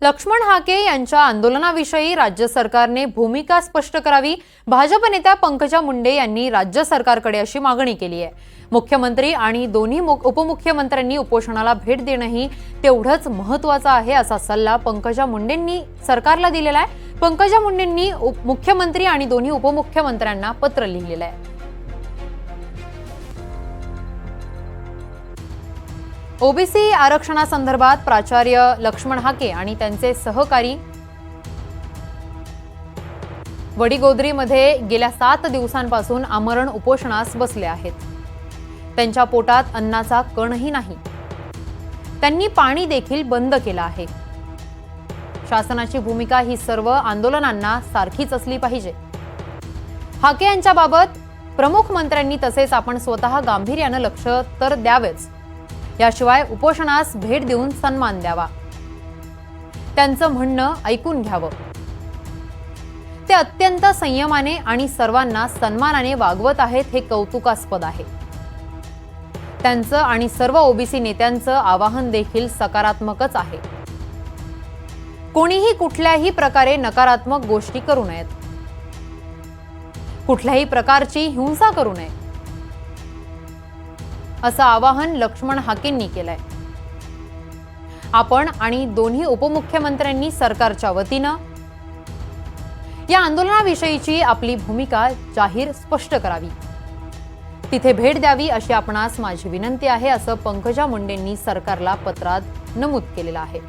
लक्ष्मण हाके यांच्या आंदोलनाविषयी राज्य सरकारने भूमिका स्पष्ट करावी। भाजप नेत्या पंकजा मुंडे यांनी राज्य सरकारकडे अशी मागणी केली आहे। मुख्यमंत्री आणि दोन्ही उपमुख्यमंत्र्यांनी उपोषणाला भेट देणंही तेवढंच महत्त्वाचं आहे असा सल्ला पंकजा मुंडेंनी सरकारला दिलेला आहे। पंकजा मुंडेंनी मुख्यमंत्री आणि दोन्ही उपमुख्यमंत्र्यांना पत्र लिहिलेलं आहे। ओबीसी आरक्षणासंदर्भात प्राचार्य लक्ष्मण हाके आणि त्यांचे सहकारी वडीगोद्रीमध्ये गेल्या 7 दिवसांपासून आमरण उपोषणास बसले आहेत। त्यांच्या पोटात अन्नाचा कणही नाही। त्यांनी पाणी देखील बंद केलं आहे। शासनाची भूमिका ही सर्व आंदोलनांना सारखीच असली पाहिजे। हाके यांच्याबाबत प्रमुख मंत्र्यांनी तसेच आपण स्वतः गांभीर्याने लक्ष तर द्यावेच, याशिवाय उपोषणास भेट देऊन सन्मान द्यावा। त्यांचं म्हणणं ऐकून घ्यावं। ते अत्यंत संयमाने आणि सर्वांना सन्मानाने वागवत आहेत हे कौतुकास्पद आहे। त्यांचं आणि सर्व ओबीसी नेत्यांचं आवाहन देखील सकारात्मकच आहे। कोणीही कुठल्याही प्रकारे नकारात्मक गोष्टी करू नयेत, कुठल्याही प्रकारची हिंसा करू नये असं आवाहन लक्ष्मण हाकेंनी केलंय। आपण आणि दोन्ही उपमुख्यमंत्र्यांनी सरकारच्या वतीनं या आंदोलनाविषयीची आपली भूमिका जाहीर स्पष्ट करावी, तिथे भेट द्यावी अशी आपणास माझी विनंती आहे असं पंकजा मुंडेंनी सरकारला पत्रात नमूद केलेलं आहे।